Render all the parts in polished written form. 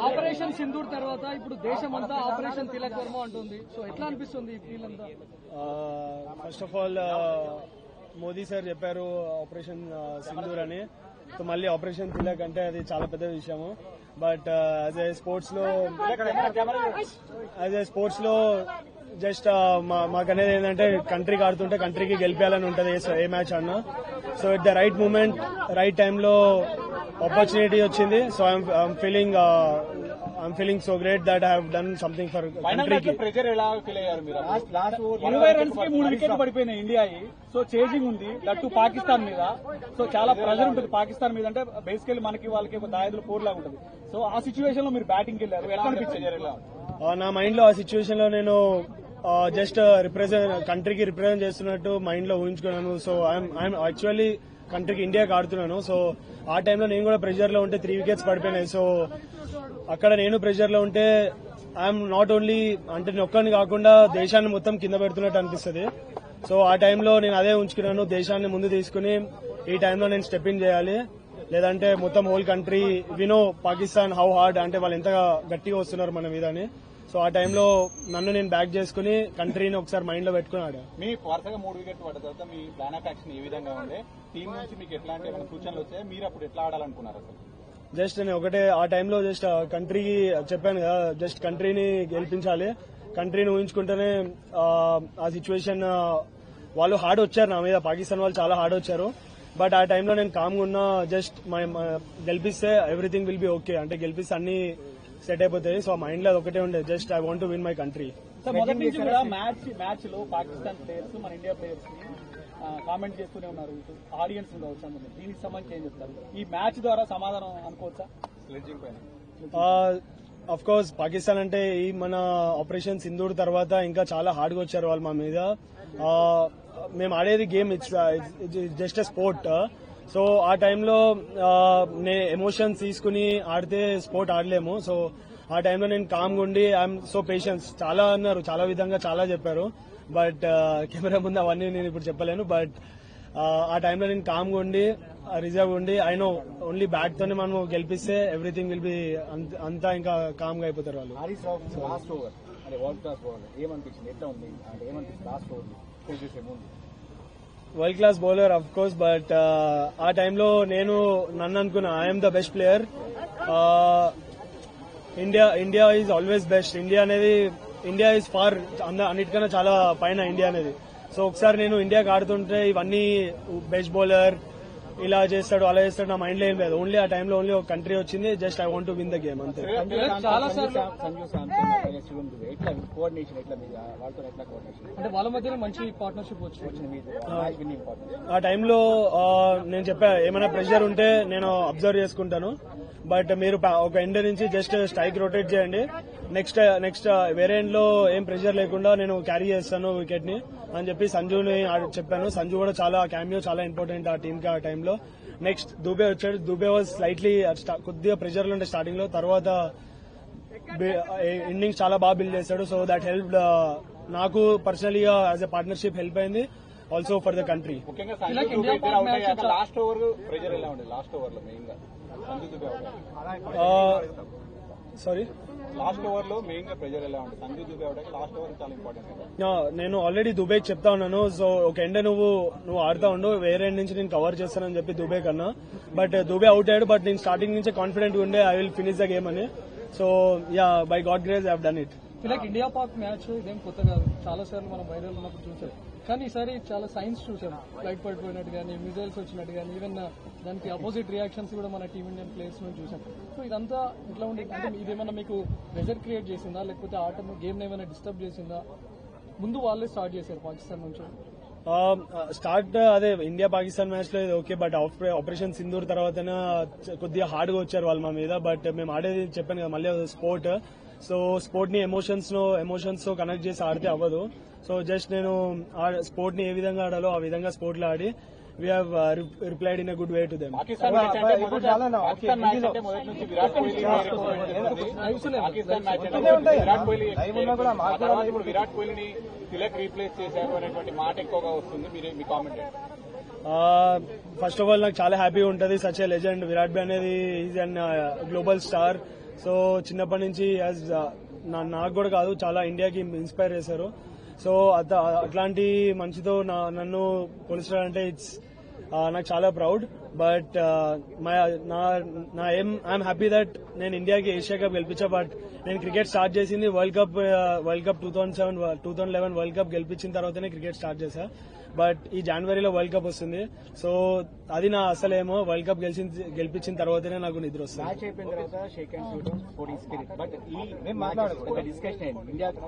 Operation Sindoor తర్వాత ఇప్పుడు దేశం అంతా ఆపరేషన్ తిలక్ వర్మ అంటుంది. సో ఎట్లా అనిపిస్తుంది ఈ ఫీల్ అంతా? First of all Modi sir చెప్పారు ఆపరేషన్ సింధూర్ అని. సో మళ్ళీ ఆపరేషన్ తిలక్ అంటే అది చాలా పెద్ద విషయము. బట్ యాజ్ ఏ స్పోర్ట్స్ లో జస్ట్ మాకు అనేది ఏంటంటే కంట్రీకి ఆడుతుంటే కంట్రీకి గెలిపేయాలని ఉంటుంది ఏ మ్యాచ్ అన్నా. So at the right moment right టైంలో ఆపర్చునిటీ వచ్చింది. So I'm feeling so great that I have done something for కంట్రీకి. ప్రెజర్ ఎలా ఫీల్ అయ్యారు మీరు? 20 రన్స్ కి 3 వికెట్లు పడిపోయినాయి ఇండియా. సో చేజింగ్ ఉంది దట్టు పాకిస్తాన్ మీద. సో చాలా ప్రెజర్ ఉంటుంది పాకిస్తాన్ మీద. అంటే బేసికల్లీ మనకి వాళ్ళకి దాయదులు పోర్ లాగా ఉంటుంది. సో ఆ సిచ్యువేషన్ లో మీరు బ్యాటింగ్ వెళ్ళారు, ఎట్లా అనిపించారు? నా మైండ్ లో ఆ సిచ్యువేషన్ లో నేను జస్ట్ కంట్రీకి రిప్రజెంట్ చేస్తున్నట్టు మైండ్ లో ఊహించుకున్నాను. సో ఐఎమ్ యాక్చువల్లీ కంట్రీకి ఇండియాకి ఆడుతున్నాను. సో ఆ టైంలో నేను కూడా ప్రెషర్ లో ఉంటే 3 వికెట్స్ పడిపోయినాయి. సో అక్కడ నేను ప్రెషర్ లో ఉంటే ఐఎమ్ నాట్ ఓన్లీ అంటే నేను ఒక్కడిని కాకుండా దేశాన్ని మొత్తం కింద పెడుతున్నట్టు అనిపిస్తుంది. సో ఆ టైంలో నేను అదే ఉంచుకున్నాను, దేశాన్ని ముందు తీసుకుని ఈ టైంలో నేను స్టెప్ ఇన్ చేయాలి. లేదంటే మొత్తం హోల్ కంట్రీ వినో పాకిస్తాన్ హౌ హార్డ్ అంటే వాళ్ళు ఎంత గట్టిగా వస్తున్నారు మన మీద అని. సో ఆ టైంలో నన్ను నేను బ్యాక్ చేసుకుని కంట్రీని ఒకసారి మైండ్ లో పెట్టుకుని ఆడా. మీ వరుసగా 3 వికెట్లు పడ్డ తర్వాత మీ ప్లాన్ ఆఫ్ యాక్షన్ ఏ విధంగా ఉండే? టీం నుంచి మీకు ఎట్లాంటి ఏమైనా సూచనలు వచ్చాయి? మీరు అప్పుడు ఎట్లా ఆడాలనుకున్నారు అసలు? జస్ట్ నేను ఒకటే ఆ టైంలో జస్ట్ కంట్రీకి చెప్పాను కదా, జస్ట్ కంట్రీని గెలిపించాలి. కంట్రీని ఊహించుకుంటేనే ఆ సిచ్యువేషన్ వాళ్ళు హార్డ్ వచ్చారు నా మీద, పాకిస్తాన్ వాళ్ళు చాలా హార్డ్ వచ్చారు. బట్ ఆ టైంలో నేను కామ్గా ఉన్నా. జస్ట్ గెలిపిస్తే ఎవ్రీథింగ్ విల్ బి ఓకే, అంటే గెలిపిస్తే అన్ని సెట్ అయిపోతాయి. సో మైండ్ లో అది ఒకటే ఉండే, just I want to win my country. మొదటి నుంచి కూడా మ్యాచ్ లో పాకిస్తాన్ ప్లేయర్స్ మన ఇండియా ప్లేయర్స్ కామెంట్ చేస్తూనే ఉన్నారు, ఆడియన్స్ కావచ్చు. దీనికి సంబంధించి ఏం చెప్తారు? ఈ మ్యాచ్ ద్వారా సమాధానం అనుకోవచ్చా స్లెడ్జింగ్ పైన? అఫ్ కోర్స్ పాకిస్తాన్ అంటే ఈ మన ఆపరేషన్ సింధూర్ తర్వాత ఇంకా చాలా హార్డ్ గా వచ్చారు వాళ్ళు మా మీద. మేము ఆడేది game, it's just a sport. So ఆ టైంలో ఎమోషన్స్ తీసుకుని ఆడితే స్పోర్ట్ ఆడలేము. సో ఆ టైంలో నేను కామ్గా ఉండి ఐఎమ్ సో పేషెన్స్ చాలా అన్నారు, చాలా విధంగా చాలా చెప్పారు. బట్ కెమెరా ముందు అవన్నీ నేను ఇప్పుడు చెప్పలేను. బట్ ఆ టైంలో నేను కామ్గా ఉండి రిజర్వ్ ఉండి ఐ నో ఓన్లీ బ్యాట్ తోనే మనం గెలిపిస్తే ఎవ్రీథింగ్ విల్ బి అంతా ఇంకా కామ్గా అయిపోతారు వాళ్ళు. World class bowler of course. But ఆ టైంలో నేను నన్ను అనుకున్నా I'm the best player. India is always best. India is far అన్నిటికన్నా చాలా పైన ఇండియా అనేది. సో ఒకసారి నేను ఇండియాకి ఆడుతుంటే ఇవన్నీ బెస్ట్ బౌలర్ ఇలా చేస్తాడు అలా చేస్తాడు నా మైండ్ లో ఏం లేదు. ఓన్లీ ఆ టైంలో ఓన్లీ ఒక కంట్రీ వచ్చింది, just I want to win the game అంతే. అంటే వాళ్ళ మధ్య మంచి పార్ట్నర్షిప్ వచ్చింది. ఆ టైంలో నేను చెప్పా ఏమైనా ప్రెషర్ ఉంటే నేను అబ్జర్వ్ చేసుకుంటాను. బట్ మీరు ఒక ఎండ్ నుంచి జస్ట్ స్ట్రైక్ రొటేట్ చేయండి, నెక్స్ట్ వేరే ఎండ్ లో ఏం ప్రెషర్ లేకుండా నేను క్యారీ చేస్తాను వికెట్ ని అని చెప్పి సంజుని చెప్పాను. సంజు కూడా చాలా క్యామియో చాలా ఇంపార్టెంట్ ఆ టీమ్ కి ఆ టైంలో. నెక్స్ట్ దుబే వచ్చాడు. దుబే వాజ్ స్లైట్లీ కొద్దిగా ప్రెషర్ లో ఉండే స్టార్టింగ్ లో, తర్వాత ఇన్నింగ్స్ చాలా బాగా బిల్డ్ చేశాడు. సో దట్ హెల్ప్ నాకు పర్సనలీగా యాజ్ ఎ పార్ట్నర్షిప్ హెల్ప్ అయింది, also for the country. Last over pressure ఎలా ఉండే? లాస్ట్ ఓవర్ లో మెయిన్ గా సారీ లాస్ట్ ఓవర్ లో మెయిన్ గా ప్రెజర్ ఎలా ఉంటుంది? సంజు దుబే అవడానికి లాస్ట్ ఓవర్ చాలా ఇంపార్టెంట్. నేను ఆల్రెడీ దుబేకి చెప్తా ఉన్నాను. సో ఒక ఎండ్ నువ్వు ఆడుతా ఉండు, వేరే ఎండ్ నుంచి నేను కవర్ చేస్తానని చెప్పి దుబే కన్నా. బట్ దుబే అవుట్ అయ్యాడు. బట్ నేను స్టార్టింగ్ నుంచే కాన్ఫిడెంట్ ఉండే I will finish the game అని. So yeah, by God grace I have done it. Like India Pak match ఇదేం కొత్త కాదు, చాలా సార్లు మనం వైరల్ ఉన్నప్పుడు చూసాం. కానీ ఈసారి చాలా సైన్స్ చూసాం, ఫ్లైట్ పడిపోయినట్టు కానీ మిజైల్స్ వచ్చినట్టు కానీ ఈవెన్ దానికి అపోజిట్ రియాక్షన్స్ కూడా మన టీమ్ ఇండియన్ ప్లేయర్స్ నుంచి చూసాం. సో ఇదంతా ఇట్లా ఉండే అంటే ఇదేమన్నా మీకు ప్రెజర్ క్రియేట్ చేసిందా, లేకపోతే ఆటను గేమ్ ఏమైనా డిస్టర్బ్ చేసిందా? ముందు వాళ్ళే స్టార్ట్ చేశారు పాకిస్తాన్ నుంచి. స్టార్ట్ అదే ఇండియా పాకిస్తాన్ మ్యాచ్ లో ఓకే. బట్ ఆపరేషన్ సింధూర్ తర్వాత కొద్దిగా హార్డ్ గా వచ్చారు వాళ్ళు మా మీద. బట్ మేము ఆడేది చెప్పాను కదా మళ్ళీ స్పోర్ట్. సో స్పోర్ట్ ని ఎమోషన్స్ తో కనెక్ట్ చేసి ఆడితే అవ్వదు. సో జస్ట్ నేను స్పోర్ట్ ని ఏ విధంగా ఆడాలో ఆ విధంగా స్పోర్ట్ లో ఆడి we have replied in a good way to them. Virat కోహ్లీని తిలక్ రీప్లేస్ చేశారు అనేటువంటి మాట ఎక్కువగా వస్తుంది, మీ కామెంట్? ఫస్ట్ ఆఫ్ ఆల్ నాకు చాలా హ్యాపీగా ఉంటుంది. సచ్ ఏ లెజెండ్ విరాట్ బి అనేది is an global star. So చిన్నప్పటి నుంచి నాకు కూడా కాదు చాలా ఇండియాకి ఇన్స్పైర్ చేశారు. సో అట్లాంటి మంచితో నన్ను పోలిస్తారంటే ఇట్స్ నాకు చాలా ప్రౌడ్. బట్ నా ఐఎమ్ హ్యాపీ దట్ నేను ఇండియాకి ఏషియా కప్ గెలిపించా. బట్ నేను క్రికెట్ స్టార్ట్ చేసింది వరల్డ్ కప్ 2011 వరల్డ్ కప్ గెలిపించిన తర్వాతనే క్రికెట్ స్టార్ట్ చేశా. బట్ ఈ జనవరిలో వరల్డ్ కప్ వస్తుంది. సో అది నా అసలేమో వరల్డ్ కప్ గెలిపించిన తర్వాతనే నాకు నిద్ర వస్తుంది. మ్యాచ్ అయిపోయిన తర్వాత షేక్ హ్యాండ్స్ ఇవ్వడం స్పోర్టింగ్ స్పిరిట్. బట్ ఈ పెద్ద డిస్కషన్ అయింది. ఇండియన్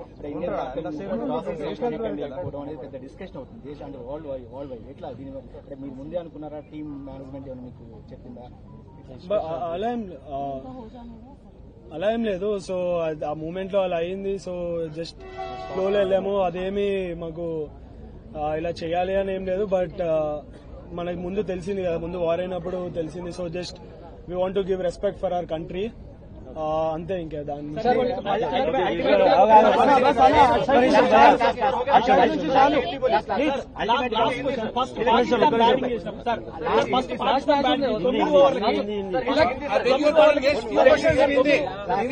అనేది పెద్ద డిస్కషన్ అవుతుంది దేశం అంటే వరల్డ్ వైడ్. ఎట్లా దీని అంటే మీరు ముందే అనుకున్నారా? టీమ్ మేనేజ్మెంట్ ఏమైనా మీకు చెప్పిందా? అలా ఏం లేదు. సో ఆ మూమెంట్ లో అలా అయింది. సో జస్ట్ ఫ్లోలో వెళ్ళాము. అదేమి మాకు ఇలా చేయాలి అని ఏం లేదు. బట్ మనకు ముందు తెలిసింది కదా, ముందు వార్ అయినప్పుడు తెలిసింది. So just we want to give respect for our country, అంతే. ఇంకా దాని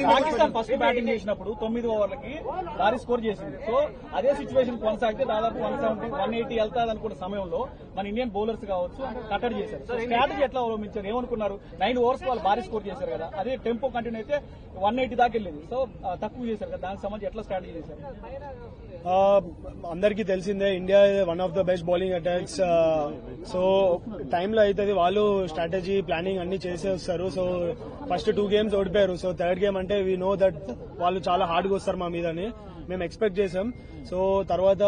పాకిస్తాన్ ఫస్ట్ బ్యాటింగ్ చేసినప్పుడు 9 ఓవర్లకి భారీ స్కోర్ చేసింది. సో అదే సిచ్యువేషన్ కొనసాగితే దాదాపు 170, 180 వెళ్తాది అనుకున్న సమయంలో మన ఇండియన్ బౌలర్స్ కావచ్చు కట్టడి చేశారు. సో స్ట్రాటజీ ఎట్లా అవలంబించారు? ఏమనుకున్నారు? 9 ఓవర్స్ వాళ్ళు భారీ స్కోర్ చేశారు కదా, అదే టెంపో కంటిన్యూ అయితే 180 దాకా వెళ్ళింది. సో తక్కువ చేశారు కదా, దానికి సంబంధించి ఎట్లా స్ట్రాటజీ చేశారు? అందరికీ తెలిసిందే India one of the best bowling attacks. So టైంలో అయితే వాళ్ళు స్ట్రాటజీ ప్లానింగ్ అన్ని చేసే వస్తారు. సో ఫస్ట్ 2 గేమ్స్ ఓడిపోయారు. సో థర్డ్ గేమ్ అంటే వీ నో దట్ వాళ్ళు చాలా హార్డ్గా వస్తారు మా మీదని మేము ఎక్స్పెక్ట్ చేసాం. సో తర్వాత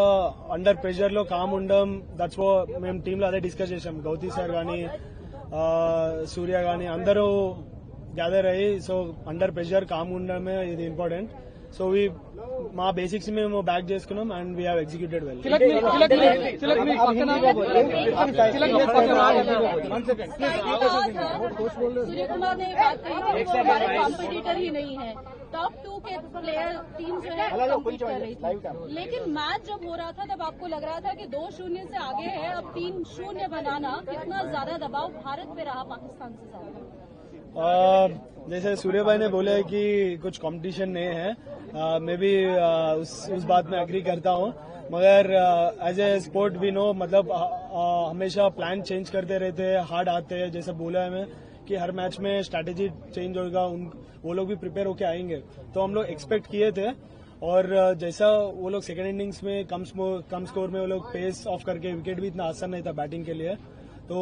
అండర్ ప్రెషర్ లో కామ్ ఉండడం, దట్స్ మేము టీంలో అదే డిస్కస్ చేసాం. గౌతీ సార్ గానీ సూర్య గానీ అందరూ గ్యాదర్ అయ్యి సో అండర్ ప్రెషర్ కామ్ ఉండడమే ఇది ఇంపార్టెంట్. సో మా బేసిక్స్ మేము బ్యాక్ చేసుకున్నాం and we have executed well. Surya Kumar ने बात कही कि वो हमारे कॉम्पिटिटर ही नहीं है, टॉप 2 के प्लेयर टीम जो है कम्पीट कर रही थी. लेकिन मैच जब हो रहा था तब आपको लग रहा था कि 2-0 से आगे है, अब 3-0 बनाना, कितना ज्यादा दबाव भारत पे रहा पाकिस्तान से ज्यादा? जैसे सूर्य भाई ने बोला है कि कुछ कंपटीशन नहीं है, मैं भी उस बात में एग्री करता हूँ. मगर एज ए स्पोर्ट भी नो मतलब हमेशा प्लान चेंज करते रहते हैं, हार्ड आते हैं. जैसे बोला है मैं कि हर मैच में स्ट्रैटेजी चेंज होगा, वो लोग भी प्रिपेयर होके आएंगे. तो हम लोग एक्सपेक्ट किए थे. और जैसा वो लोग सेकेंड इनिंग्स में कम स्कोर में वो लोग पेस ऑफ करके, विकेट भी इतना आसान नहीं था बैटिंग के लिए, तो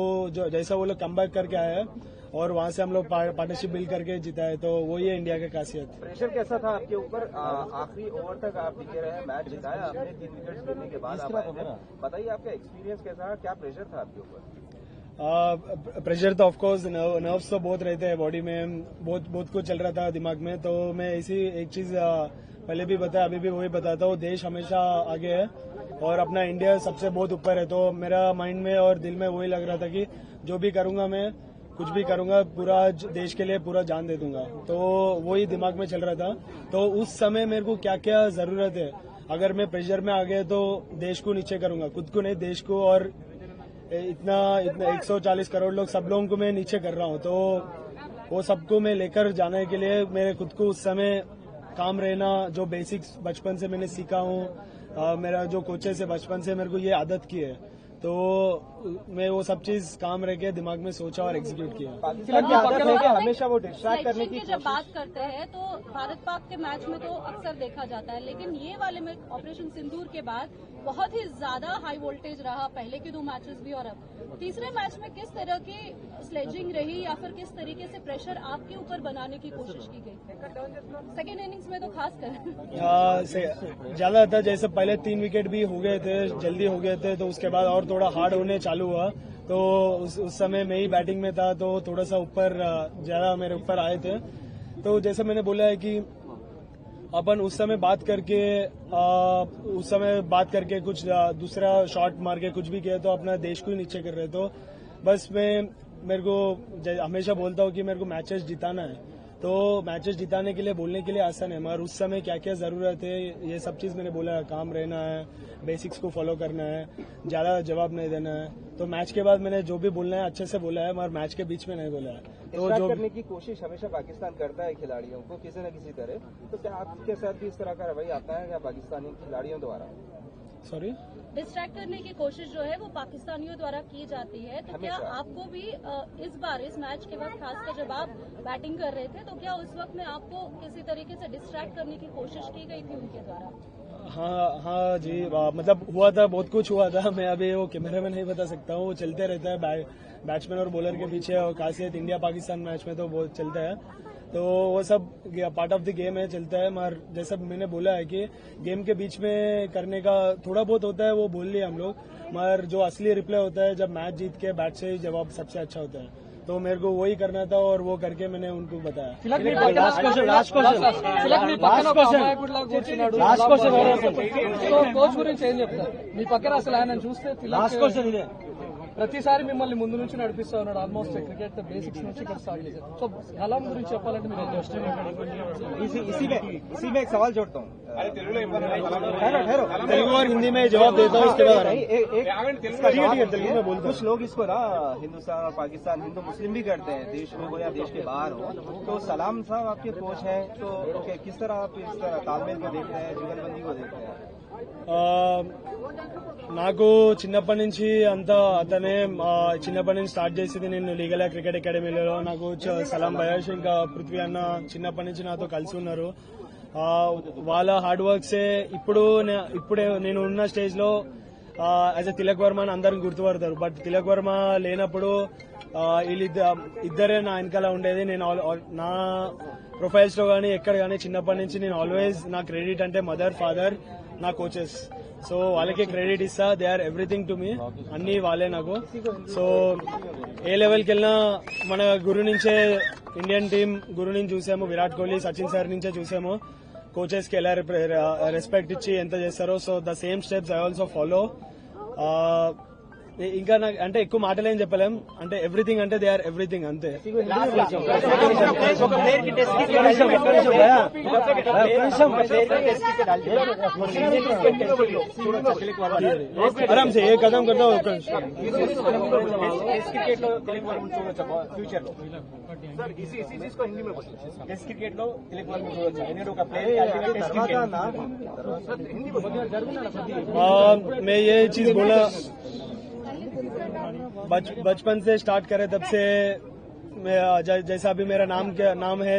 जैसा वो लोग कमबैक करके आए हैं और वहां से हम लोग पार्टनरशिप बिल्ड करके जीता है. तो वही है इंडिया की खासियत. प्रेशर कैसा था आपके ऊपर? आखिरी ओवर तक आप टिके रहे, मैच जिताया आपने, 3 विकेट गिरने के बाद आप आए थे. बताइए आपका एक्सपीरियंस कैसा रहा, क्या प्रेशर था आपके ऊपर? प्रेशर तो ऑफकोर्स नर्व्स तो बहुत रहते हैं बॉडी में, बहुत कुछ चल रहा था दिमाग में. तो मैं इसी एक चीज पहले भी बताया, अभी भी वही बताता हूँ, देश हमेशा आगे है और अपना इंडिया सबसे बहुत ऊपर है. तो मेरा माइंड में और दिल में वही लग रहा था कि जो भी करूंगा मैं, कुछ भी करूंगा, पूरा देश के लिए पूरा जान दे दूंगा. तो वही दिमाग में चल रहा था. तो उस समय मेरे को क्या क्या जरूरत है, अगर मैं प्रेशर में आ गया तो देश को नीचे करूंगा, खुद को नहीं, देश को. और इतना 140 करोड़ लोग, सब लोगों को मैं नीचे कर रहा हूँ. तो वो सबको मैं लेकर जाने के लिए मेरे खुद को उस समय काम रहना, जो बेसिक्स बचपन से मैंने सीखा हूँ, मेरा जो कोचेस है बचपन से मेरे को ये आदत की है. तो मैं वो सब चीज काम रह के दिमाग में सोचा और एग्जीक्यूट किया. हमेशा वो डिस्ट्रैक्ट करने की जब बात करते हैं तो भारत पाक के मैच में तो अक्सर देखा जाता है, लेकिन ये वाले में ऑपरेशन सिंदूर के बाद बहुत ही ज्यादा हाई वोल्टेज रहा, पहले के 2 मैचेस भी और अब तीसरे मैच में किस तरह की स्लेजिंग रही या फिर किस तरीके से प्रेशर आपके ऊपर बनाने की कोशिश की गई? सेकेंड इनिंग्स में तो खास कर ज्यादा था. जैसे पहले 3 विकेट भी हो गए थे, जल्दी हो गए थे, तो उसके बाद और थोड़ा हार्ड होने चालू हुआ. तो उस समय मैं ही बैटिंग में था, तो थोड़ा सा ऊपर ज्यादा मेरे ऊपर आए थे. तो जैसे मैंने बोला है कि अपन उस समय बात करके कुछ दूसरा शॉट मार के कुछ भी किया तो अपना देश को ही नीचे कर रहे. तो बस मेरे को हमेशा बोलता हूँ कि मेरे को मैचेस जिताना है. तो मैचेस जिताने के लिए बोलने के लिए आसान है, मगर उस समय क्या क्या जरूरत है ये सब चीज मैंने बोला है. काम रहना है, बेसिक्स को फॉलो करना है, ज्यादा जवाब नहीं देना है. तो मैच के बाद मैंने जो भी बोलना है अच्छे से बोला है, मगर मैच के बीच में नहीं बोला है. डिस्ट्रैक्ट करने की कोशिश हमेशा पाकिस्तान करता है खिलाड़ियों को किसी न किसी तरह, तो क्या आपके साथ भी इस तरह का रवैया आता है क्या पाकिस्तानी खिलाड़ियों द्वारा? सॉरी, डिस्ट्रैक्ट करने की कोशिश जो है वो पाकिस्तानियों द्वारा की जाती है, तो क्या हमेशा। आपको भी इस बार इस मैच के वक्त खासकर जब आप बैटिंग कर रहे थे तो क्या उस वक्त में आपको किसी तरीके से डिस्ट्रैक्ट करने की कोशिश की गई थी उनके द्वारा? हाँ जी, मतलब हुआ था, बहुत कुछ हुआ था। मैं अभी वो कैमरे में नहीं बता सकता हूँ, वो चलते रहता है बैट्समैन और बॉलर के पीछे, और खासियत इंडिया पाकिस्तान मैच में तो बहुत चलता है, तो वो सब पार्ट ऑफ द गेम है, चलता है। मगर जैसा मैंने बोला है कि गेम के बीच में करने का थोड़ा बहुत होता है, वो बोल लिए हम लोग, मगर जो असली रिप्ले होता है जब मैच जीत के बैट से ही जवाब सबसे अच्छा होता है, तो मेरे को वही करना था और वो करके मैंने उनको बताया। కోచ్ గురించి ఏం చెప్తారు? మీ పక్కన అసలు ఆయన చూస్తే తిలక్ ప్రతిసారి మిమ్మల్ని ముందు నుంచి నడిపిస్తా ఉన్నాడు, ఆల్మోస్ట్ క్రికెట్ బేసిక్స్ నుంచి ఇక్కడ స్టార్ట్ చేశారు. సో కలాం గురించి చెప్పాలంటే మీరు ఏం చేస్తారు? इसी में एक सवाल जोड़ता हूँ, तेलुगु और हिंदी में जवाब देता हूँ, उसके बाद तेलुगु में बोलता हूँ। कुछ लोग इसको ना हिंदुस्तान और पाकिस्तान हिंदू मुस्लिम भी करते हैं, देश में हो या देश के बाहर हो। तो सलाम साहब आपके कोच हैं, तो किस तरह आप इस तरह तालमेल को देखते हैं, जुगलबंदी को देखते हैं? నాకు చిన్నప్పటి నుంచి అంతా అతనే చిన్నప్పటి నుంచి స్టార్ట్ చేసింది. నేను లీగల్ క్రికెట్ అకాడమీలో నాకు సలాం భయాష్ ఇంకా పృథ్వీ అన్న చిన్నప్పటి నుంచి నాతో కలిసి ఉన్నారు. వాళ్ళ హార్డ్ వర్క్సే ఇప్పుడే నేను ఉన్న స్టేజ్ లో యాజ్ ఎ తిలక్ వర్మ అని అందరిని గుర్తుపడతారు. బట్ తిలక్ వర్మ లేనప్పుడు ఇద్దరే నా వెనకాల ఉండేది. నేను నా ప్రొఫైల్స్ లో గానీ ఎక్కడ గానీ చిన్నప్పటి నుంచి నేను ఆల్వేస్ నా క్రెడిట్ అంటే మదర్, ఫాదర్, నా కోచెస్, సో వాళ్ళకి క్రెడిట్ ఇస్తా. They are everything to me, అన్ని వాళ్ళే నాకు. సో ఏ లెవెల్కి వెళ్ళినా మన గురు నుంచే, ఇండియన్ టీం గురు నుంచి చూసాము, విరాట్ కోహ్లీ, సచిన్ సార్ నుంచే చూసాము కోచెస్ కి ఎలా రెస్పెక్ట్ ఇచ్చి ఎంత చేస్తారో. So the same steps I also follow. ఇంకా నాకు అంటే ఎక్కువ మాటలేం చెప్పలేం, అంటే ఎవ్రీథింగ్ అంటే దే ఆర్ ఎవ్రీథింగ్ అంతే. आराम से एक कदम करता हूँ క్రికెట్ లో తిలక్ వర్మ చూడొచ్చా ఫ్యూచర్ లో? సార్ इसी चीज को हिंदी में बोलिए. टेस्ट क्रिकेट లో తిలక్ వర్మ చూడొచ్చా? ఎందుకంటే ఒక ప్లేయర్ हिंदी मैं ये चीज बोला, बचपन से स्टार्ट करे तब से जैसा अभी मेरा नाम है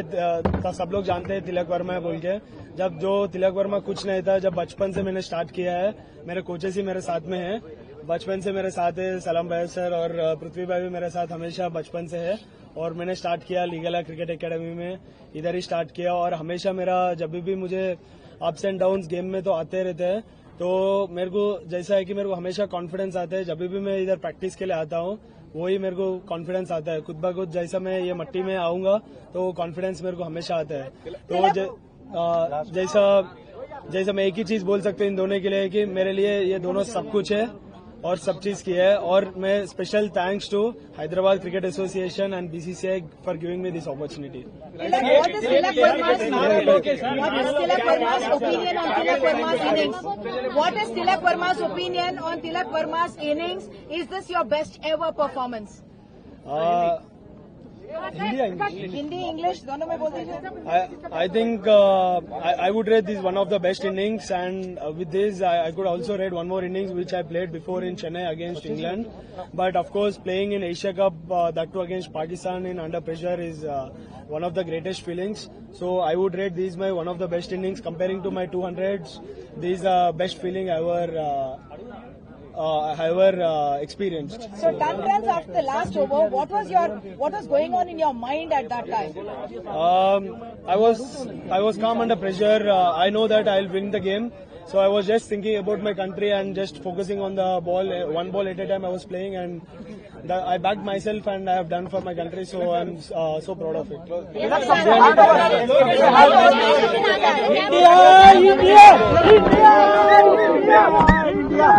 सब लोग जानते हैं तिलक वर्मा है बोल के. जब जो तिलक वर्मा कुछ नहीं था, जब बचपन से मैंने स्टार्ट किया है, मेरे कोचेस ही मेरे साथ में है, बचपन से मेरे साथ है. सलाम भाई सर और पृथ्वी भाई भी मेरे साथ हमेशा बचपन से है. और मैंने स्टार्ट किया लीगल क्रिकेट एकेडमी में, इधर ही स्टार्ट किया. और हमेशा मेरा जब भी मुझे अप्स एंड डाउन्स गेम में तो आते रहते हैं, तो मेरे को जैसा है कि मेरे को हमेशा कॉन्फिडेंस आता है. जब भी मैं इधर प्रैक्टिस के लिए आता हूँ, वही मेरे को कॉन्फिडेंस आता है खुद ब खुद. जैसा मैं ये मट्टी में आऊंगा तो कॉन्फिडेंस मेरे को हमेशा आता है. तो जैसा मैं एक ही चीज बोल सकता हूँ इन दोनों के लिए कि मेरे लिए ये दोनों सब कुछ है और सब चीज की है. और मैं special thanks to Hyderabad cricket association and BCCI for giving me this opportunity. What is Tilak Verma's opinion on Tilak Verma's innings? What is Tilak Verma's opinion on Tilak Verma's innings? Is this your best ever performance? Hindi English दोनों में बोल दीजिए. I think I would rate this one of the best innings, and with this I could also rate one more innings which I played before in Chennai against England. But of course, playing in Asia Cup, that too against Pakistan in under pressure, is one of the greatest feelings. So I would rate these my one of the best innings. Comparing to my 200s, these are best feeling I ever experienced. So 10 runs after the last over. What was going on in your mind at that time? I was calm under pressure. I know that I'll win the game. So I was just thinking about my country and just focusing on the ball, one ball at a time I was playing, and I backed myself and I have done for my country, so I'm so proud of it. India!